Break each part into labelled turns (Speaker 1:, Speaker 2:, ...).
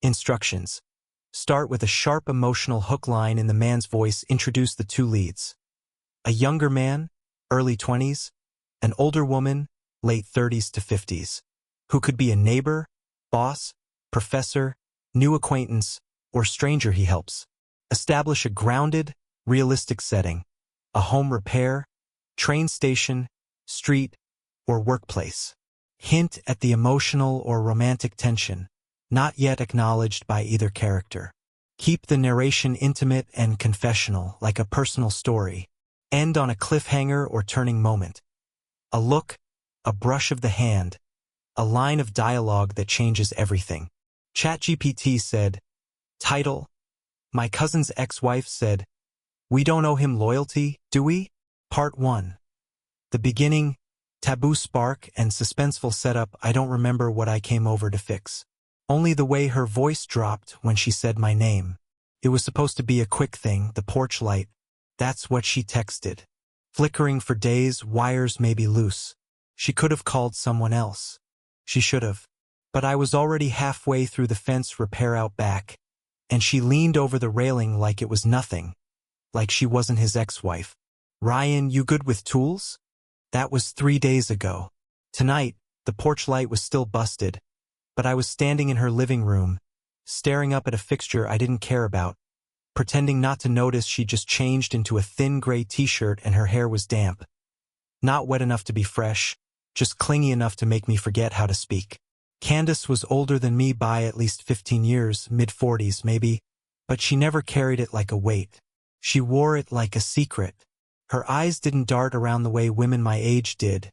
Speaker 1: Instructions. Start with a sharp emotional hook line in the man's voice. Introduce the two leads. A younger man, early 20s, an older woman, late 30s to 50s, who could be a neighbor, boss, professor, new acquaintance, or stranger he helps. Establish a grounded, realistic setting, a home repair, train station, street, or workplace. Hint at the emotional or romantic tension, not yet acknowledged by either character. Keep the narration intimate and confessional, like a personal story. End on a cliffhanger or turning moment. A look, a brush of the hand, a line of dialogue that changes everything. ChatGPT said, title, My cousin's ex-wife said, We don't owe him loyalty, do we? Part 1. The beginning, taboo spark and suspenseful setup. I don't remember what I came over to fix. Only the way her voice dropped when she said my name. It was supposed to be a quick thing, the porch light. That's what she texted. Flickering for days, wires may be loose. She could have called someone else. She should have. But I was already halfway through the fence repair out back, and she leaned over the railing like it was nothing, like she wasn't his ex-wife. Ryan, you good with tools? That was 3 days ago. Tonight, the porch light was still busted, but I was standing in her living room, staring up at a fixture I didn't care about, pretending not to notice she just changed into a thin gray t-shirt and her hair was damp. Not wet enough to be fresh, just clingy enough to make me forget how to speak. Candace was older than me by at least 15 years, mid-40s maybe, but she never carried it like a weight. She wore it like a secret. Her eyes didn't dart around the way women my age did,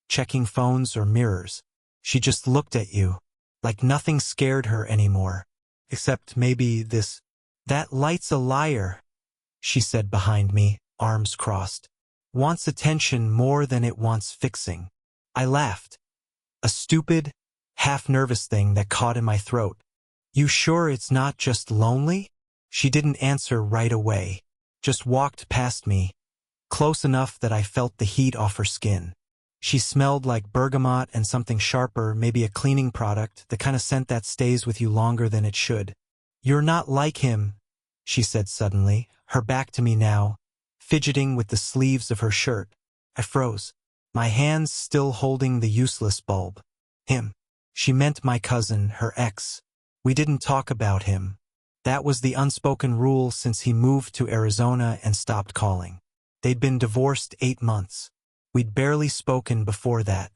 Speaker 1: checking phones or mirrors. She just looked at you, like nothing scared her anymore, except maybe this. That light's a liar, she said behind me, arms crossed. Wants attention more than it wants fixing. I laughed. A stupid, half-nervous thing that caught in my throat. You sure it's not just lonely? She didn't answer right away, just walked past me, close enough that I felt the heat off her skin. She smelled like bergamot and something sharper, maybe a cleaning product, the kind of scent that stays with you longer than it should. You're not like him, she said suddenly, her back to me now, fidgeting with the sleeves of her shirt. I froze, my hands still holding the useless bulb. Him. She meant my cousin, her ex. We didn't talk about him. That was the unspoken rule since he moved to Arizona and stopped calling. They'd been divorced 8 months. We'd barely spoken before that.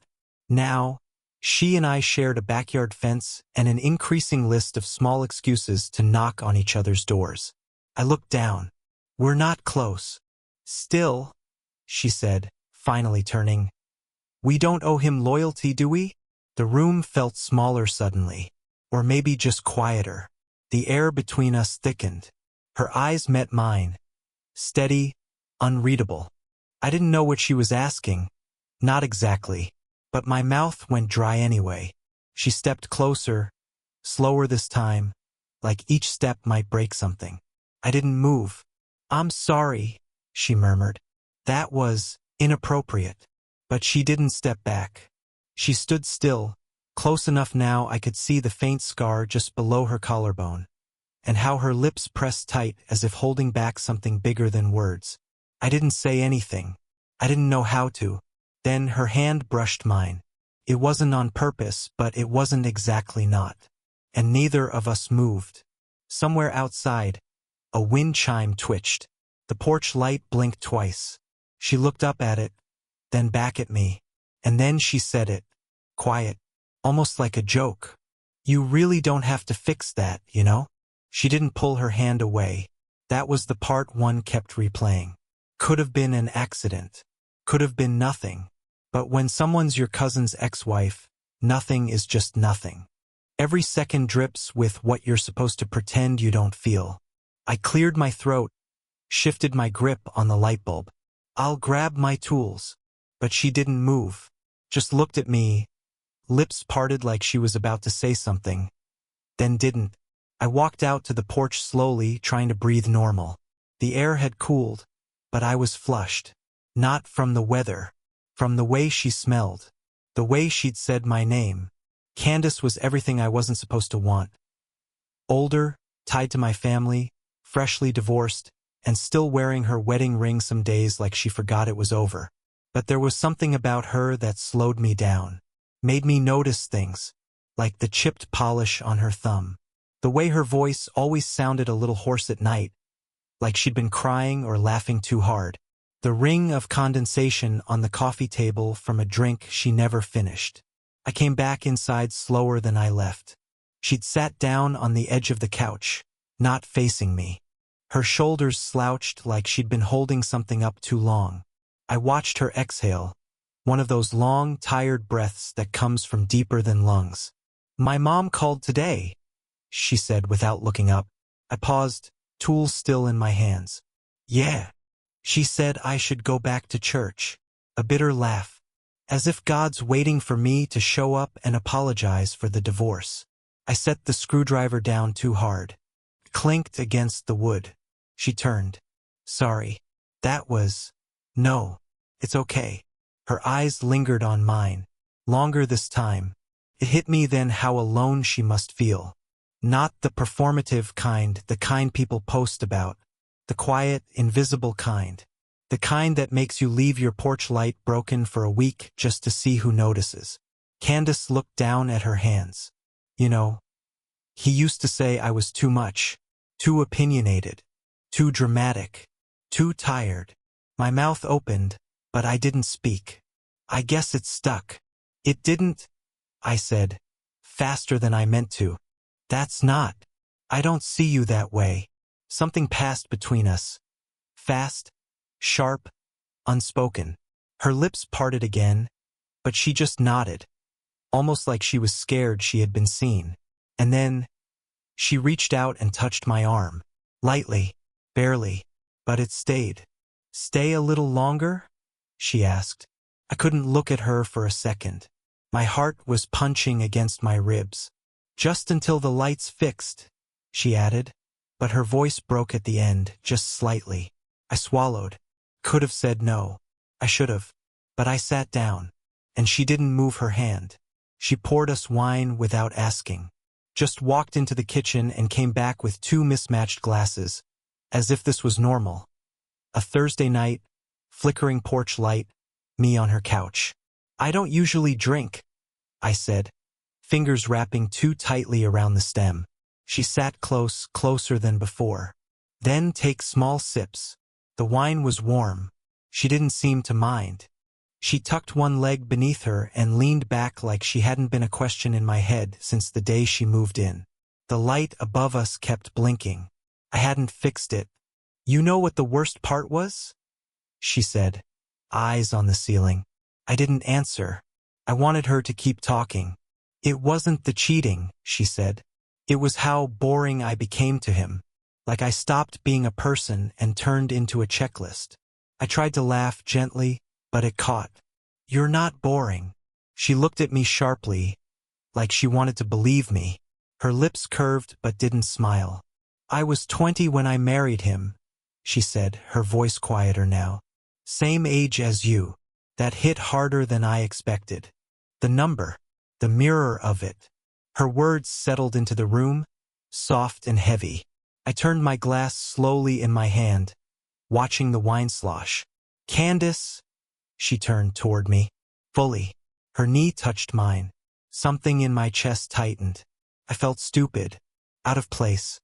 Speaker 1: Now, she and I shared a backyard fence and an increasing list of small excuses to knock on each other's doors. I looked down. We're not close. Still, she said, finally turning. We don't owe him loyalty, do we? The room felt smaller suddenly, or maybe just quieter. The air between us thickened. Her eyes met mine. Steady, unreadable. I didn't know what she was asking. Not exactly. But my mouth went dry anyway. She stepped closer, slower this time, like each step might break something. I didn't move. I'm sorry, she murmured. That was inappropriate. But she didn't step back. She stood still, close enough now I could see the faint scar just below her collarbone, and how her lips pressed tight as if holding back something bigger than words. I didn't say anything. I didn't know how to. Then her hand brushed mine. It wasn't on purpose, but it wasn't exactly not. And neither of us moved. Somewhere outside, a wind chime twitched. The porch light blinked twice. She looked up at it, then back at me. And then she said it, quiet, almost like a joke. You really don't have to fix that, you know? She didn't pull her hand away. That was the part one kept replaying. Could have been an accident. Could have been nothing. But when someone's your cousin's ex-wife, nothing is just nothing. Every second drips with what you're supposed to pretend you don't feel. I cleared my throat, shifted my grip on the light bulb. I'll grab my tools. But she didn't move. Just looked at me, lips parted like she was about to say something, then didn't. I walked out to the porch slowly, trying to breathe normal. The air had cooled, but I was flushed. Not from the weather, from the way she smelled, the way she'd said my name. Candace was everything I wasn't supposed to want. Older, tied to my family, freshly divorced, and still wearing her wedding ring some days like she forgot it was over. But there was something about her that slowed me down, made me notice things, like the chipped polish on her thumb. The way her voice always sounded a little hoarse at night, like she'd been crying or laughing too hard. The ring of condensation on the coffee table from a drink she never finished. I came back inside slower than I left. She'd sat down on the edge of the couch, not facing me. Her shoulders slouched like she'd been holding something up too long. I watched her exhale, one of those long, tired breaths that comes from deeper than lungs. "My mom called today," she said without looking up. I paused, tools still in my hands. "Yeah. She said I should go back to church." A bitter laugh. As if God's waiting for me to show up and apologize for the divorce. I set the screwdriver down too hard. It clinked against the wood. She turned. "Sorry. That was... No. It's okay." Her eyes lingered on mine. Longer this time. It hit me then how alone she must feel. Not the performative kind, the kind people post about. The quiet, invisible kind. The kind that makes you leave your porch light broken for a week just to see who notices. Candace looked down at her hands. "You know, he used to say I was too much, too opinionated, too dramatic, too tired." My mouth opened, but I didn't speak. "I guess it stuck." "It didn't," I said, faster than I meant to. "That's not. I don't see you that way." Something passed between us. Fast, sharp, unspoken. Her lips parted again, but she just nodded, almost like she was scared she had been seen. And then, she reached out and touched my arm. Lightly, barely, but it stayed. "Stay a little longer?" she asked. I couldn't look at her for a second. My heart was punching against my ribs. "Just until the light's fixed," she added, but her voice broke at the end, just slightly. I swallowed. Could have said no. I should have. But I sat down, and she didn't move her hand. She poured us wine without asking. Just walked into the kitchen and came back with 2 mismatched glasses, as if this was normal. A Thursday night, flickering porch light, me on her couch. "I don't usually drink," I said, fingers wrapping too tightly around the stem. She sat close, closer than before. "Then take small sips." The wine was warm. She didn't seem to mind. She tucked one leg beneath her and leaned back like she hadn't been a question in my head since the day she moved in. The light above us kept blinking. I hadn't fixed it. "You know what the worst part was?" she said, eyes on the ceiling. I didn't answer. I wanted her to keep talking. "It wasn't the cheating," she said. "It was how boring I became to him. Like I stopped being a person and turned into a checklist." I tried to laugh gently, but it caught. "You're not boring." She looked at me sharply, like she wanted to believe me. Her lips curved but didn't smile. "I was 20 when I married him," she said, her voice quieter now. "Same age as you." That hit harder than I expected. The number, the mirror of it. Her words settled into the room, soft and heavy. I turned my glass slowly in my hand, watching the wine slosh. "Candace," she turned toward me, fully. Her knee touched mine. Something in my chest tightened. I felt stupid, out of place,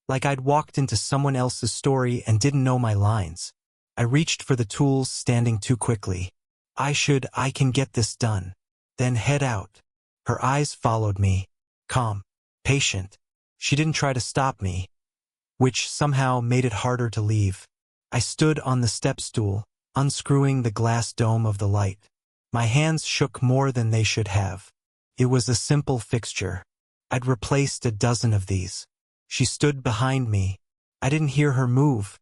Speaker 1: like I'd walked into someone else's story and didn't know my lines. I reached for the tools, standing too quickly. I can get this done. Then head out." Her eyes followed me, calm, patient. She didn't try to stop me, which somehow made it harder to leave. I stood on the step stool, unscrewing the glass dome of the light. My hands shook more than they should have. It was a simple fixture. I'd replaced a dozen of these. She stood behind me. I didn't hear her move,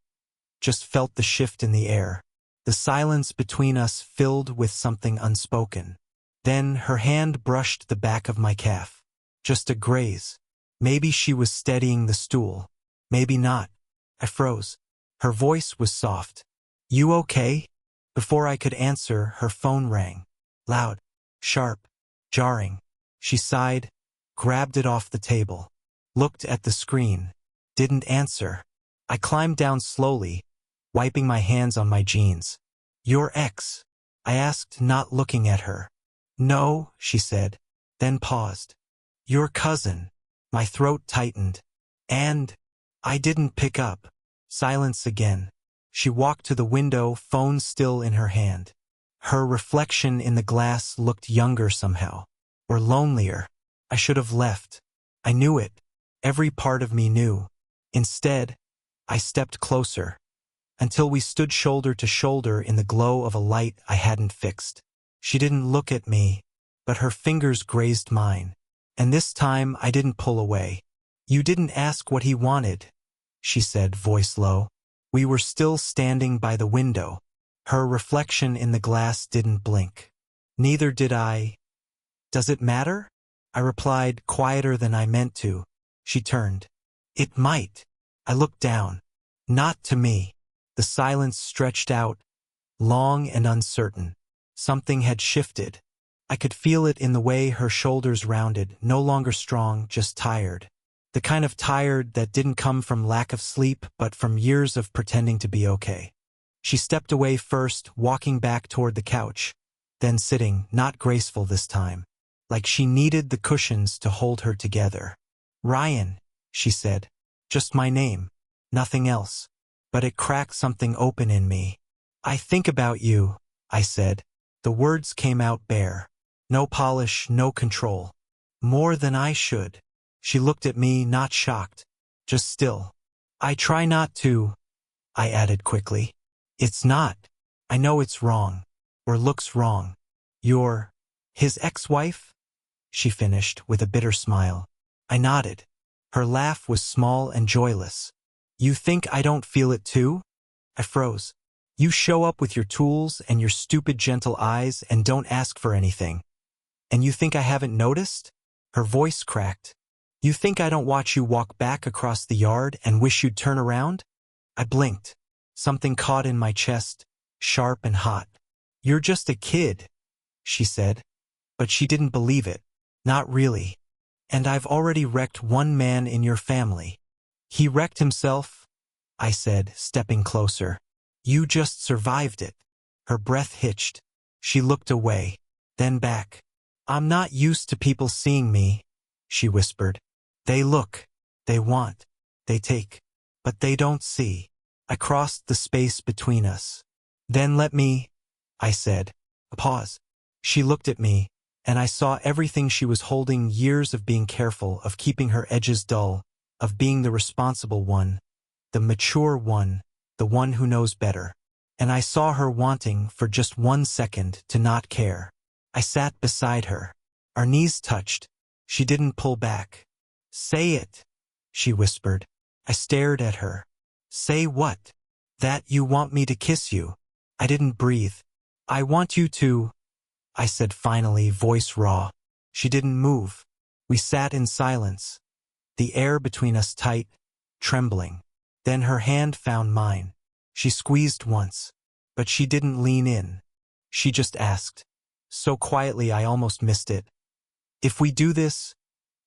Speaker 1: just felt the shift in the air. The silence between us filled with something unspoken. Then her hand brushed the back of my calf. Just a graze. Maybe she was steadying the stool. Maybe not. I froze. Her voice was soft. "You okay?" Before I could answer, her phone rang. Loud, sharp, jarring. She sighed, grabbed it off the table. looked at the screen, didn't answer. I climbed down slowly, wiping my hands on my jeans. "Your ex?" I asked, not looking at her. "No," she said, then paused. "Your cousin." My throat tightened. "And?" I didn't pick up. Silence again. She walked to the window, phone still in her hand. Her reflection in the glass looked younger somehow. Or lonelier. I should have left. I knew it. Every part of me knew. Instead, I stepped closer, until we stood shoulder to shoulder in the glow of a light I hadn't fixed. She didn't look at me, but her fingers grazed mine. And this time I didn't pull away. "You didn't ask what he wanted," she said, voice low. We were still standing by the window. Her reflection in the glass didn't blink. "Neither did I." "Does it matter?" I replied, quieter than I meant to. She turned. "It might." I looked down. Not to me. The silence stretched out, long and uncertain. Something had shifted. I could feel it in the way her shoulders rounded, no longer strong, just tired. The kind of tired that didn't come from lack of sleep, but from years of pretending to be okay. She stepped away first, walking back toward the couch, then sitting, not graceful this time, like she needed the cushions to hold her together. "Ryan," she said. Just my name. Nothing else. But it cracked something open in me. "I think about you," I said. The words came out bare. No polish, no control. "More than I should." She looked at me, not shocked, just still. "I try not to," I added quickly. "It's not. I know it's wrong. Or looks wrong. You're his ex-wife?" she finished with a bitter smile. I nodded. Her laugh was small and joyless. "You think I don't feel it too?" I froze. "You show up with your tools and your stupid gentle eyes and don't ask for anything. And you think I haven't noticed?" Her voice cracked. "You think I don't watch you walk back across the yard and wish you'd turn around?" I blinked. Something caught in my chest, sharp and hot. "You're just a kid," she said. But she didn't believe it. "Not really. And I've already wrecked one man in your family." "He wrecked himself," I said, stepping closer. "You just survived it." Her breath hitched. She looked away, then back. "I'm not used to people seeing me," she whispered. "They look, they want, they take, but they don't see." I crossed the space between us. "Then let me," I said. A pause. She looked at me, and I saw everything she was holding, years of being careful, of keeping her edges dull, of being the responsible one, the mature one, the one who knows better. And I saw her wanting, for just 1 second, to not care. I sat beside her. Our knees touched. She didn't pull back. "Say it," she whispered. I stared at her. "Say what?" "That you want me to kiss you." I didn't breathe. "I want you to," I said finally, voice raw. She didn't move. We sat in silence, the air between us tight, trembling. Then her hand found mine. She squeezed once, but she didn't lean in. She just asked, so quietly I almost missed it, "If we do this,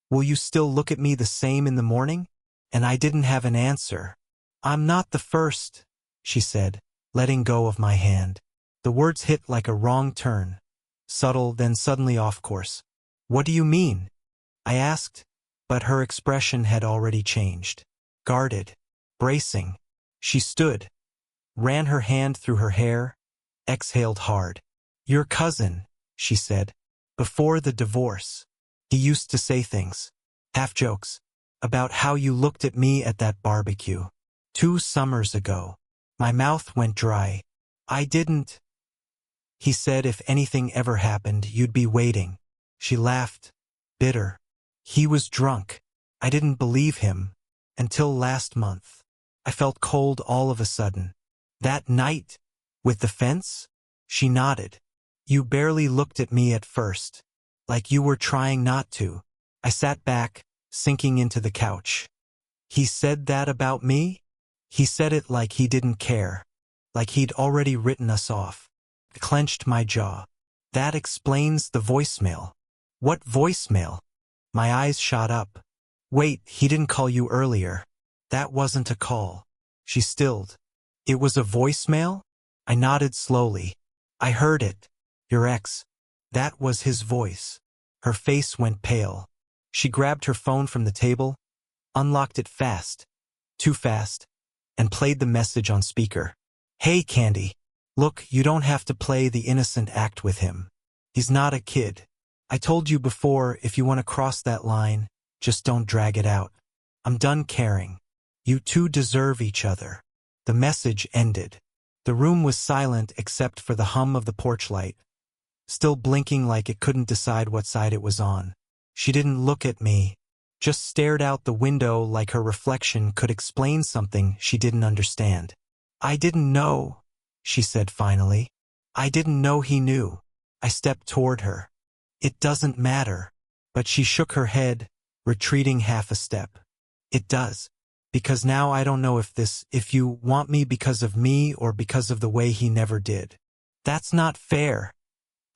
Speaker 1: will you still look at me the same in the morning?" And I didn't have an answer. "I'm not the first," she said, letting go of my hand. The words hit like a wrong turn, subtle, then suddenly off course. "What do you mean?" I asked, but her expression had already changed. Guarded, bracing. She stood, ran her hand through her hair, exhaled hard. "Your cousin," she said. "Before the divorce. He used to say things, half jokes, about how you looked at me at that barbecue 2 summers ago." My mouth went dry. "I didn't." "He said if anything ever happened, you'd be waiting." She laughed, bitter. "He was drunk." I didn't believe him, until last month. I felt cold all of a sudden. "That night? With the fence?" She nodded. "You barely looked at me at first. Like you were trying not to." I sat back, sinking into the couch. "He said that about me?" He said it like he didn't care. Like he'd already written us off. I clenched my jaw. "That explains the voicemail." "What voicemail?" My eyes shot up. Wait, he didn't call you earlier. That wasn't a call. She stilled. It was a voicemail? I nodded slowly. I heard it. Your ex. That was his voice. Her face went pale. She grabbed her phone from the table, unlocked it fast, too fast, and played the message on speaker. Hey, Candy. Look, you don't have to play the innocent act with him. He's not a kid. I told you before, if you want to cross that line, just don't drag it out. I'm done caring. You two deserve each other. The message ended. The room was silent except for the hum of the porch light, still blinking like it couldn't decide what side it was on. She didn't look at me, just stared out the window like her reflection could explain something she didn't understand. I didn't know, she said finally. I didn't know he knew. I stepped toward her. It doesn't matter. But she shook her head, retreating half a step. It does. Because now I don't know if you want me because of me or because of the way he never did. That's not fair,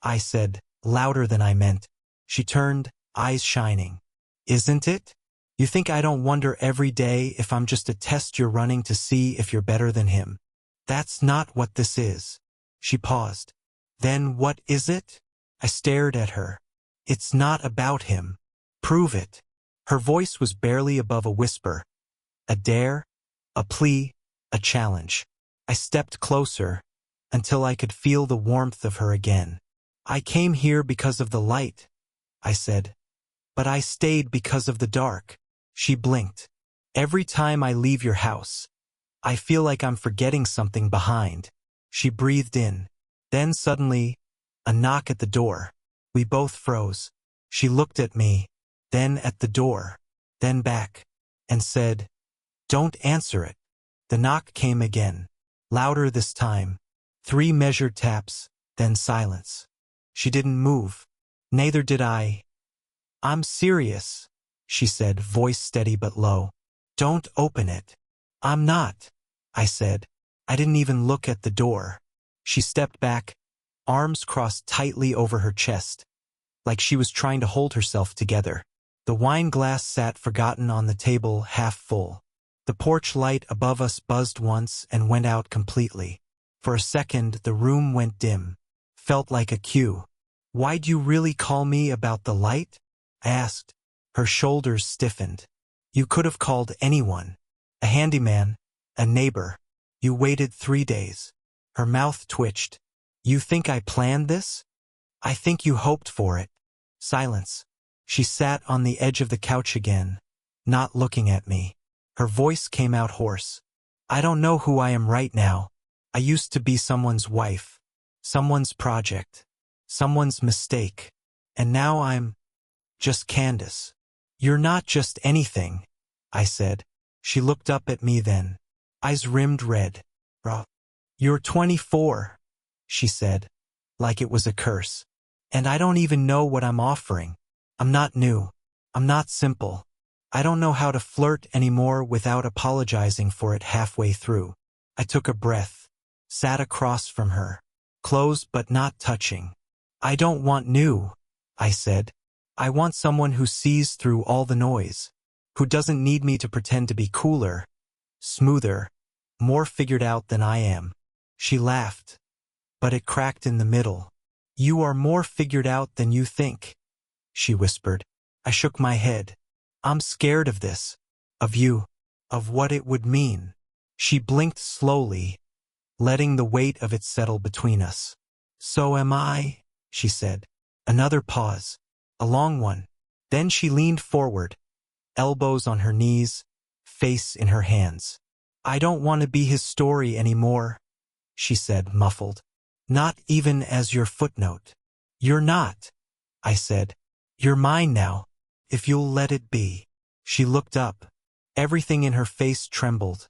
Speaker 1: I said, louder than I meant. She turned, eyes shining. Isn't it? You think I don't wonder every day if I'm just a test you're running to see if you're better than him? That's not what this is. She paused. Then what is it? I stared at her. It's not about him. Prove it. Her voice was barely above a whisper. A dare, a plea, a challenge. I stepped closer until I could feel the warmth of her again. I came here because of the light, I said. But I stayed because of the dark. She blinked. Every time I leave your house, I feel like I'm forgetting something behind. She breathed in. Then suddenly, a knock at the door. We both froze. She looked at me, then at the door, then back, and said, "Don't answer it." The knock came again, louder this time. 3 measured taps, then silence. She didn't move. Neither did I. "I'm serious," she said, voice steady but low. "Don't open it." "I'm not," I said. I didn't even look at the door. She stepped back, arms crossed tightly over her chest, like she was trying to hold herself together. The wine glass sat forgotten on the table, half full. The porch light above us buzzed once and went out completely. For a second, the room went dim. Felt like a cue. "Why'd you really call me about the light?" I asked. Her shoulders stiffened. "You could have called anyone. A handyman, a neighbor. You waited 3 days." Her mouth twitched. "You think I planned this?" "I think you hoped for it." Silence. She sat on the edge of the couch again, not looking at me. Her voice came out hoarse. "I don't know who I am right now. I used to be someone's wife, someone's project, someone's mistake. And now I'm just Candace." "You're not just anything," I said. She looked up at me then, eyes rimmed red. "You're 24, she said, like it was a curse. "And I don't even know what I'm offering. I'm not new. I'm not simple. I don't know how to flirt anymore without apologizing for it halfway through." I took a breath, sat across from her, close but not touching. "I don't want new," I said. "I want someone who sees through all the noise, who doesn't need me to pretend to be cooler, smoother, more figured out than I am." She laughed, but it cracked in the middle. "You are more figured out than you think," she whispered. I shook my head. "I'm scared of this, of you, of what it would mean." She blinked slowly, letting the weight of it settle between us. "So am I," she said. Another pause, a long one. Then she leaned forward, elbows on her knees, face in her hands. "I don't want to be his story anymore," she said, muffled. "Not even as your footnote." "You're not," I said. "You're mine now, if you'll let it be." She looked up. Everything in her face trembled.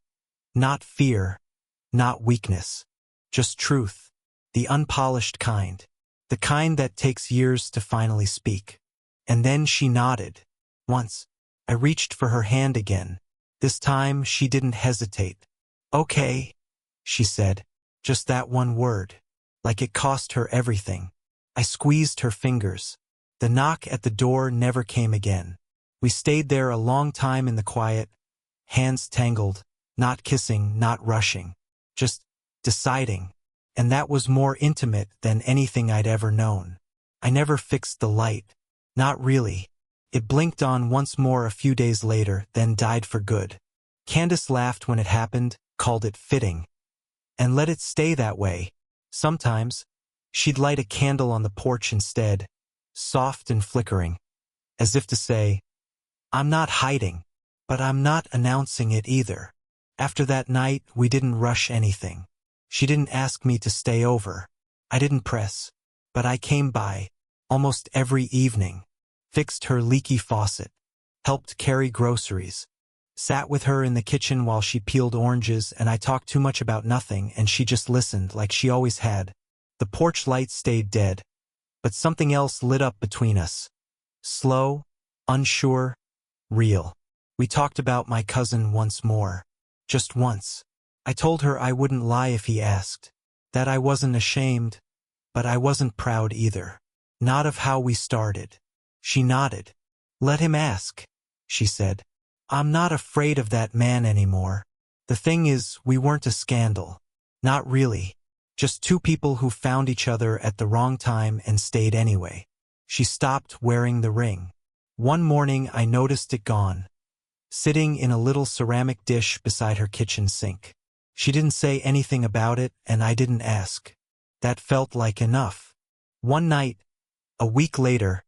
Speaker 1: Not fear, not weakness, just truth. The unpolished kind. The kind that takes years to finally speak. And then she nodded. Once. I reached for her hand again. This time she didn't hesitate. "Okay," she said. Just that one word. Like it cost her everything. I squeezed her fingers. The knock at the door never came again. We stayed there a long time in the quiet, hands tangled, not kissing, not rushing, just deciding. And that was more intimate than anything I'd ever known. I never fixed the light. Not really. It blinked on once more a few days later, then died for good. Candace laughed when it happened, called it fitting, and let it stay that way. Sometimes, she'd light a candle on the porch instead, soft and flickering, as if to say, I'm not hiding, but I'm not announcing it either. After that night, we didn't rush anything. She didn't ask me to stay over. I didn't press, but I came by, almost every evening, fixed her leaky faucet, helped carry groceries, sat with her in the kitchen while she peeled oranges, and I talked too much about nothing and she just listened like she always had. The porch light stayed dead, but something else lit up between us. Slow, unsure, real. We talked about my cousin once more. Just once. I told her I wouldn't lie if he asked, that I wasn't ashamed, but I wasn't proud either. Not of how we started. She nodded. Let him ask, she said. I'm not afraid of that man anymore. The thing is, we weren't a scandal. Not really. Just two people who found each other at the wrong time and stayed anyway. She stopped wearing the ring. One morning I noticed it gone, sitting in a little ceramic dish beside her kitchen sink. She didn't say anything about it, and I didn't ask. That felt like enough. One night, a week later,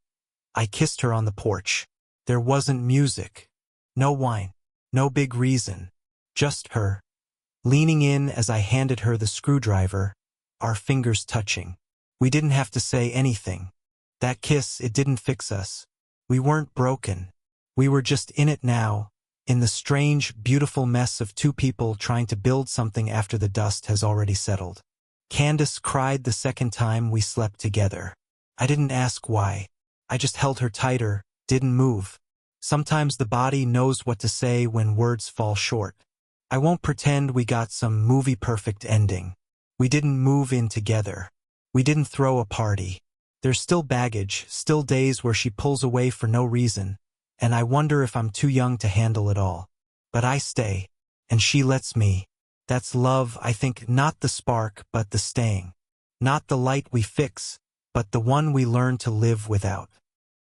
Speaker 1: I kissed her on the porch. There wasn't music. No wine. No big reason. Just her, leaning in as I handed her the screwdriver, our fingers touching. We didn't have to say anything. That kiss, it didn't fix us. We weren't broken. We were just in it now, in the strange, beautiful mess of two people trying to build something after the dust has already settled. Candace cried the second time we slept together. I didn't ask why. I just held her tighter, didn't move. Sometimes the body knows what to say when words fall short. I won't pretend we got some movie-perfect ending. We didn't move in together. We didn't throw a party. There's still baggage, still days where she pulls away for no reason, and I wonder if I'm too young to handle it all. But I stay, and she lets me. That's love, I think, not the spark, but the staying. Not the light we fix, but the one we learn to live without.